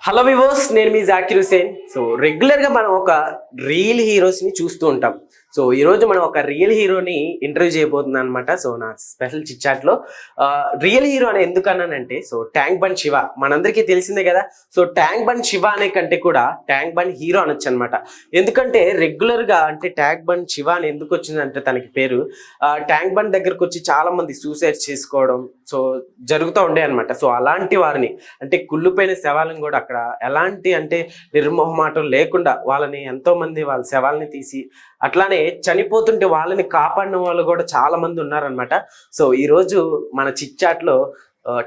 Hello వివోస్, నేను మీ Zakir Hussain. So రెగ్యులర్గా మనం ఒక రియల్ హీరోస్ని చూస్తూ ఉంటాం. సో ఈరోజు మనం ఒక రియల్ హీరోని ఇంటర్వ్యూ చేయబోతున్నాం అనమాట. సో నా స్పెషల్ చిట్చాట్లో రియల్ హీరో అని ఎందుకన్నానంటే, సో ట్యాంక్ బండ్ శివ మనందరికీ తెలిసిందే కదా. సో ట్యాంక్ బండ్ శివ అనే కంటే కూడా ట్యాంక్ బండ్ హీరో అనొచ్చు అనమాట. ఎందుకంటే రెగ్యులర్గా అంటే ట్యాంక్ బండ్ శివ అని ఎందుకు వచ్చిందంటే తనకి పేరు, ట్యాంక్ బండ్ దగ్గరకు వచ్చి చాలా మంది సూసైడ్ చేసుకోవడం సో జరుగుతూ ఉండే అనమాట. సో అలాంటి వారిని అంటే కుళ్ళిపోయిన శవాలను కూడా అక్కడ ఎలాంటి అంటే నిర్మోహమాటం లేకుండా వాళ్ళని ఎంతో మంది వాళ్ళ శవాలని తీసి అట్లానే చనిపోతుంటే వాళ్ళని కాపాడిన వాళ్ళు కూడా చాలా మంది ఉన్నారనమాట. సో ఈరోజు మన చిట్ లో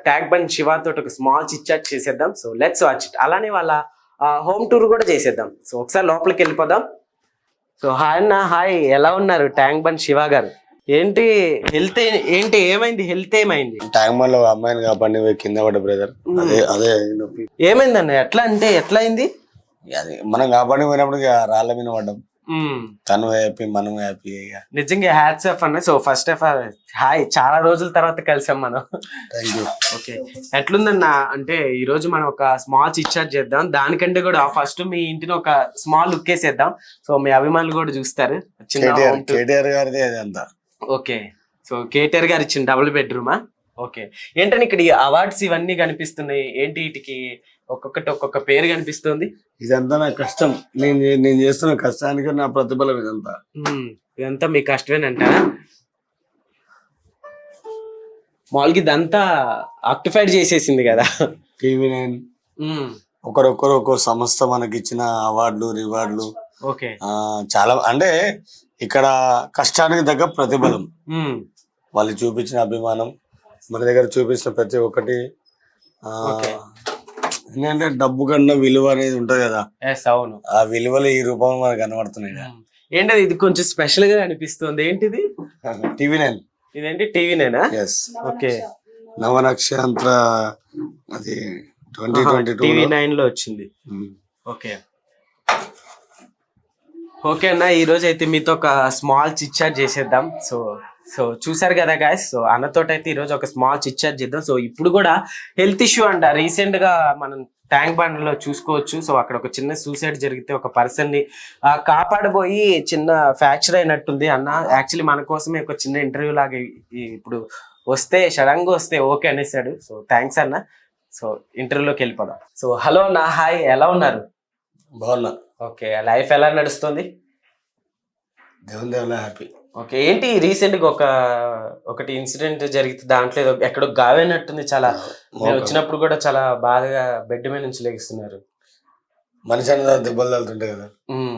ట్యాంక్ బండ్ శివ తోటి ఒక స్మాల్ చిట్ చాట్ చేసేద్దాం. So let's watch it. అలానే వాళ్ళ హోమ్ టూర్ కూడా చేసేద్దాం. సో ఒకసారి లోపలికి వెళ్ళిపోదాం. సో హాయ్ అన్న, హాయ్, ఎలా ఉన్నారు ట్యాంక్ బండ్ శివ గారు? ఏంటి హెల్త్ ఏంటి, ఏమైంది? హెల్త్ ఏమైంది? ట్యాంక్ బండ్ లో అమ్మాయిని కాపాడి కింద పడ్డ బ్రదర్. అదే నొప్పి. ఏమైందండి? ఎట్లా అంటే ఎట్లా అయింది? అది మనం కాపాడి పోయినప్పుడు రాళ్ళ మీద పడ్డాం. తను హ్యాపీ, మనం హ్యాపీ. నిజంగా హ్యాట్స్ ఆఫ్ అన్న. So first of all hi, చాలా రోజుల తర్వాత కలిసాం మనం. Thank you. ఓకే, ఎట్లుందన్న? అంటే ఈ రోజు మనం ఒక స్మాల్ చిట్ చాట్ చేద్దాం. దానికంటే కూడా ఫస్ట్ మీ ఇంటిని ఒక స్మాల్ లుక్ వేసేద్దాం. సో మీ అభిమానులు కూడా చూస్తారు. కేటీఆర్ గారిది అది అంతా. ఓకే, సో కేటీఆర్ గారు ఇచ్చిన డబుల్ బెడ్రూమా? ఓకే, ఏంటని ఇక్కడ అవార్డ్స్ ఇవన్నీ కనిపిస్తున్నాయి, ఏంటి వీటికి ఒక్కొక్కటి ఒక్కొక్క పేరు కనిపిస్తుంది? ఇదంతా నా కష్టం, నేను చేస్తున్న కష్టానికి నా ప్రతిఫలం ఇదంతా. ఇదంతా మీ కష్టమేనంటారా? మామూలుగా ఇదంతా ఆక్టిఫైడ్ చేసేసింది కదా TV9. ఒకరొకరు ఒక్కో సంస్థ మనకి ఇచ్చిన అవార్డులు రివార్డులు. ఓకే, చాలా అంటే ఇక్కడ కష్టానికి తగ్గ ప్రతిఫలం. వాళ్ళు చూపించిన అభిమానం, మన దగ్గర చూపించిన ప్రతి ఒక్కటి ఏంటంటే డబ్బు కన్నా విలువ అనేది ఉంటది కదా. అవును, ఆ విలువలు ఈ రూపంలో మనకు కనబడుతున్నాయి. ఏంటది? ఇది కొంచెం స్పెషల్ గా అనిపిస్తుంది. ఏంటిది? TV9. ఇదేంటి? TV9? ఎస్. ఓకే, నవనక్షత్ర అది 2022 TV9 లో వచ్చింది. ఓకే ఓకే అన్న, ఈ రోజు అయితే మీతో ఒక స్మాల్ చిట్ చాట్ చేసేద్దాం. సో చూసారు కదా గాయస్. సో అన్నతోటి అయితే ఈరోజు ఒక స్మాల్ చిట్ చాట్ చేద్దాం. సో ఇప్పుడు కూడా హెల్త్ ఇష్యూ అంట. రీసెంట్ గా మనం ట్యాంక్ బండ్ లో చూసుకోవచ్చు. సో అక్కడ ఒక చిన్న సూసైడ్ జరిగితే ఒక పర్సన్ ని కాపాడబోయి చిన్న ఫ్రాక్చర్ అయినట్టుంది అన్న. యాక్చువల్లీ మన కోసమే ఒక చిన్న ఇంటర్వ్యూ లాగా ఇప్పుడు వస్తే సడన్ గా వస్తే ఓకే అనేసాడు. సో థ్యాంక్స్ అన్న. సో ఇంటర్వ్యూలోకి వెళ్ళిపోదాం. సో హలో అన్న, హాయ్, ఎలా ఉన్నారు? బాగున్నా. ఓకే, లైఫ్ ఎలా నడుస్తుంది? దేవుని దేవుళ్ళ హ్యాపీ. ఓకే, ఏంటి రీసెంట్ గా ఒకటి ఇన్సిడెంట్ జరిగితే దాంట్లో ఎక్కడో గావైనట్టుంది. చాలా నేను వచ్చినప్పుడు కూడా చాలా బాధగా బెడ్ మీద నుంచి లెగిస్తున్నారు. మనిషి అన్న దెబ్బలు తగులుతుంటాయి కదా,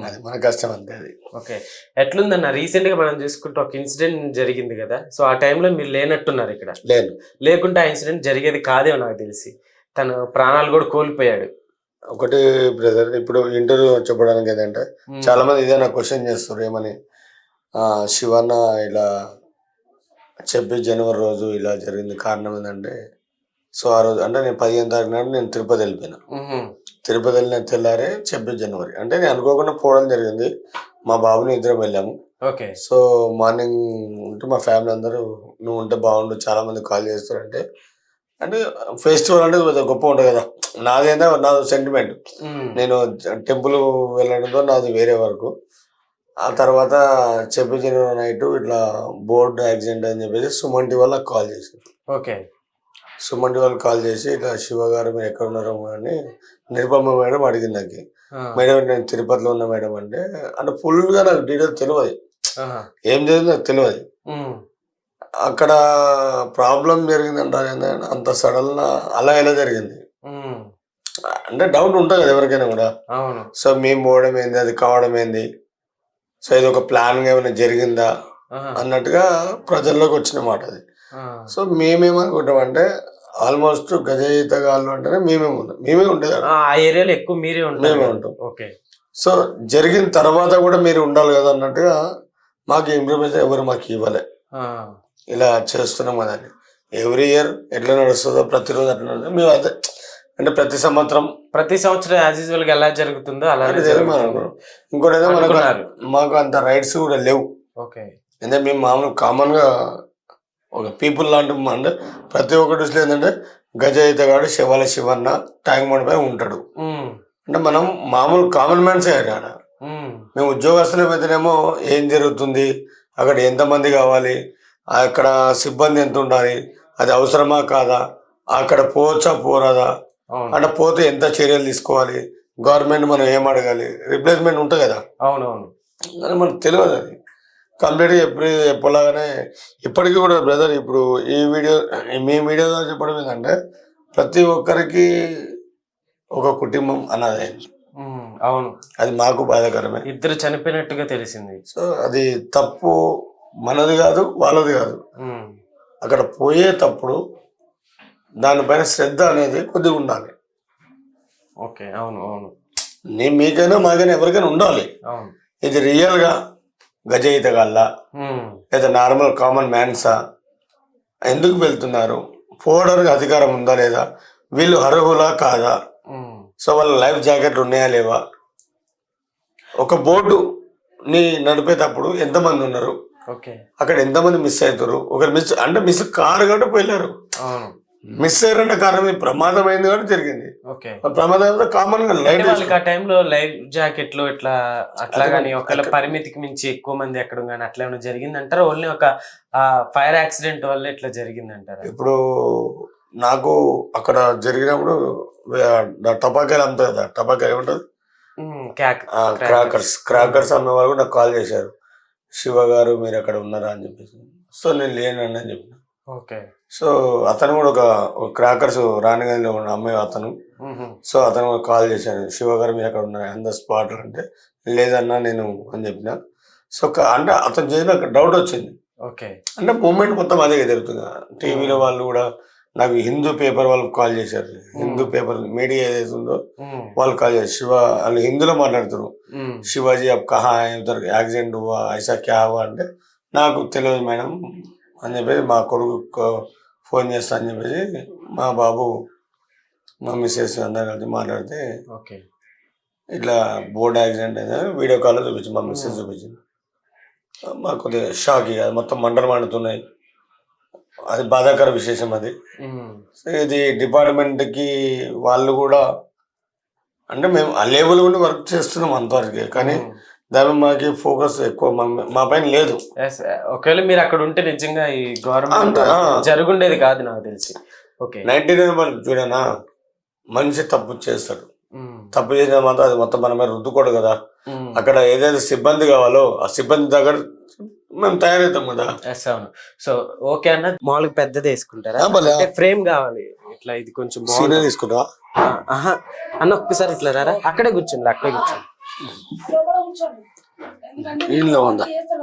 అది మన కష్టం అంతే. అది ఓకే, ఎట్లుందన్న? రీసెంట్ గా మనం చూసుకుంటే ఒక ఇన్సిడెంట్ జరిగింది కదా. సో ఆ టైంలో మీరు లేనట్టున్నారు ఇక్కడ. లేకుంటే ఆ ఇన్సిడెంట్ జరిగేది కాదేమో నాకు తెలిసి. తను ప్రాణాలు కూడా కోల్పోయాడు. ఒకటి బ్రదర్, ఇప్పుడు ఇంటర్వ్యూ చెప్పడానికి ఏంటంటే చాలా మంది ఇదే నాకు క్వశ్చన్ చేస్తారు, ఏమని శివన్న ఇలా 26 జనవరి రోజు ఇలా జరిగింది, కారణం ఏంటంటే సో ఆ రోజు అంటే నేను 15వ తారీఖు నాడు నేను తిరుపతి వెళ్ళిపోయినా. తిరుపతి వెళ్ళిన తెల్లారే 26 జనవరి అంటే నేను అనుకోకుండా పోవడం జరిగింది. మా బాబుని ఇద్దరం వెళ్ళాము. ఓకే, సో మార్నింగ్ ఉంటే మా ఫ్యామిలీ అందరూ నువ్వు ఉంటే బాగుండు, చాలా మంది కాల్ చేస్తారంటే అంటే ఫెస్టివల్ అంటే గొప్ప ఉంటుంది కదా. నాదేందో నాది సెంటిమెంట్. నేను టెంపుల్ వెళ్ళడంతో నాది వేరే వరకు. ఆ తర్వాత 26 జనవరి నైట్ ఇట్లా బోర్డు యాక్సిడెంట్ అని చెప్పేసి సుమన్ వాళ్ళకి కాల్ చేశారు. ఓకే, సుమన్ వాళ్ళకి కాల్ చేసి ఇట్లా శివ గారు మీరు ఎక్కడ ఉన్నారో అని నిరుపమ మేడం అడిగింది నాకు. మేడం నేను తిరుపతిలో ఉన్నా మేడం అంటే ఫుల్గా నాకు డీటెయిల్ తెలియదు, ఏం జరిగింది నాకు తెలియదు. అక్కడ ప్రాబ్లం జరిగిందంటారు అంత సడన్ అలా ఎలా జరిగింది అంటే డౌట్ ఉంటుంది కదా ఎవరికైనా కూడా. సో మేము పోవడం ఏంది, అది కావడం ఏంది, సో ఇది ఒక ప్లాన్ ఏమైనా జరిగిందా అన్నట్టుగా ప్రజల్లోకి వచ్చిన మాట అది. సో మేమేమనుకుంటామంటే ఆల్మోస్ట్ గజయితగాళ్ళు అంటేనే మేమే ఉండేది ఆ ఏరియాలో ఎక్కువ, మేమే ఉంటాం. ఓకే, సో జరిగిన తర్వాత కూడా మీరు ఉండాలి కదా అన్నట్టుగా మాకు ఇన్ఫర్మేషన్ ఎవరు మాకు ఇవ్వలే. ఇలా చేస్తున్నాం కదా అని. ఎవ్రీ ఇయర్ ఎట్లా నడుస్తుందో ప్రతిరోజు అట్లా నడుస్తుంది. మేము అదే అంటే ప్రతి సంవత్సరం యాజ్ యూజువల్ గా ఎలా జరుగుతుందో అలా ఇంకోటి ఏదో మాకు అంత రైట్స్ కూడా లేవు. అంటే మేము మామూలు కామన్ గా ఒక పీపుల్ లాంటి అంటే ప్రతి ఒక్క దృష్టిలో ఏంటంటే గజ ఈతగాడు శివాల శివన్న ట్యాంక్ బండ్ పై ఉంటాడు. ఉమ్, అంటే మనం మామూలు కామన్ మ్యాన్సే ఆడ. ఉమ్, మేము ఉద్యోగస్తుల మీదనేమో ఏం జరుగుతుంది, అక్కడ ఎంతమంది కావాలి, అక్కడ సిబ్బంది ఎంత ఉండాలి, అది అవసరమా కాదా, అక్కడ పోవచ్చా పోరాదా, అవును అంటే పోతే ఎంత చర్యలు తీసుకోవాలి, గవర్నమెంట్ మనం ఏం అడగాలి, రిప్లేస్మెంట్ ఉంటుంది కదా, అవునవును. అని మనకు తెలియదు. అది కంప్లీట్గా ఎప్పుడులాగానే ఇప్పటికీ కూడా బ్రదర్, ఇప్పుడు మీ వీడియో ద్వారా చెప్పడం ఏంటంటే ప్రతి ఒక్కరికి ఒక కుటుంబం అన్నది. అవును, అది మాకు బాధాకరమే. ఇద్దరు చనిపోయినట్టుగా తెలిసింది. సో అది తప్పు మనది కాదు, వాళ్ళది కాదు. ఉమ్, అక్కడ పోయేటప్పుడు దానిపైన శ్రద్ధ అనేది కొద్దిగా ఉండాలి. ఓకే, అవును అవును మీకైనా మాకైనా ఎవరికైనా ఉండాలి. అవును. ఇది రియల్గా గజ ఈతగాళ్ళ ఉమ్, లేదా నార్మల్ కామన్ మ్యాన్సా, ఎందుకు వెళ్తున్నారు, పోవడానికి అధికారం ఉందా లేదా, వీళ్ళు అర్హులా కాదా, ఉమ్, సో వాళ్ళ లైఫ్ జాకెట్లు ఉన్నాయా లేవా, ఒక బోటు ని నడిపేటప్పుడు ఎంతమంది ఉన్నారు, ఓకే, అక్కడ ఎంతమంది మిస్ అవుతారు, ఒకరు మిస్ కారు కాబట్టి పోయినారు, అవును, మిస్ అయ్యారంటే కారణం ప్రమాదం అయింది కాబట్టి జరిగింది. ఓకే. ఆ ప్రమాదం కామన్ గా అంటే లైట్ వాళ్ళకి ఆ టైంలో లైఫ్ జాకెట్లు ఇట్లా అట్లా గానీ ఒకవేళ పరిమితికి మించి ఎక్కువ మంది ఎక్కడం గానీ అట్లా ఏమైనా జరిగింది అంటారా? ఓన్లీ ఒక ఫైర్ యాక్సిడెంట్ వల్ల ఇట్లా జరిగింది అంటారా? ఇప్పుడు నాకు అక్కడ జరిగినప్పుడు టపాకాయలు అమ్ముతారు కదా, టపాకాయ ఏముంటది, క్రాకర్స్ అమ్మే వాళ్ళు కూడా నాకు కాల్ చేశారు, శివ గారు మీరు అక్కడ ఉన్నారా అని చెప్పేసి. సో నేను లేనండి అని చెప్పిన. ఓకే. సో అతను కూడా ఒక క్రాకర్స్ రాణిగంజ్లో ఉన్న అమ్మే అతను. సో అతను కూడా కాల్ చేశాను, శివ గారు మీరు అక్కడ ఉన్నారు ఆన్ ద స్పాట్ అంటే, లేదన్నా నేను అని చెప్పిన. సో అంటే అతను చేసిన డౌట్ వచ్చింది. ఓకే. అంటే మూమెంట్ మొత్తం అదే జరుగుతుంది. టీవీలో వాళ్ళు కూడా నాకు హిందూ పేపర్ వాళ్ళు కాల్ చేశారు, హిందూ పేపర్ మీడియా ఏదైతే ఉందో వాళ్ళు కాల్ చేశారు, శివ వాళ్ళు హిందీలో మాట్లాడుతారు, శివాజీ అబ్ కహా ఉధర్ యాక్సిడెంట్ హువా ఐసా క్యా హువా అంటే, నాకు తెలియదు మేడం అని చెప్పేసి, మా కొడుకు ఫోన్ చేస్తా అని చెప్పేసి మా బాబు మా మిస్సెస్ అందరు కలిసి మాట్లాడితే, ఓకే, ఇట్లా బోర్డు యాక్సిడెంట్ అయిందని వీడియో కాల్లో చూపించింది, మా మిస్సెస్ చూపించింది. మాకు కొద్దిగా షాక్, ఇక మొత్తం మంటలు మండుతున్నాయి, అది బాధాకర విశేషం అది. సో ఇది డిపార్ట్మెంట్కి వాళ్ళు కూడా అంటే మేము ఆ లెవెల్ ఉండి వర్క్ చేస్తున్నాం అంతవరకే, కానీ దాని మాకి ఫోకస్ ఎక్కువ మా పైన లేదు. ఒకవేళ మీరు అక్కడ ఉంటే నిజంగా ఈ గవర్నమెంట్ జరుగుండేది కాదు నాకు తెలిసి. ఓకే, 99% చూడనా, మనిషి తప్పు చేస్తాడు, తప్పు చేసిన మాత్రం అది మొత్తం మన మీద రుద్దుకోడు కదా. అక్కడ ఏదైతే సిబ్బంది కావాలో ఆ సిబ్బంది దగ్గర మేము తయారవుతాం కదా. అవును. సో ఓకే అన్న, మామూలుగా పెద్దది వేసుకుంటారా, ఫ్రేమ్ కావాలి ఇట్లా, ఇది కొంచెం సీనియర్ తీసుకుంటా అన్న, ఒక్కసారి ఇట్లా రారా, అక్కడే కూర్చోండి, అక్కడే కూర్చోండి. ఇంట్లో ఉందా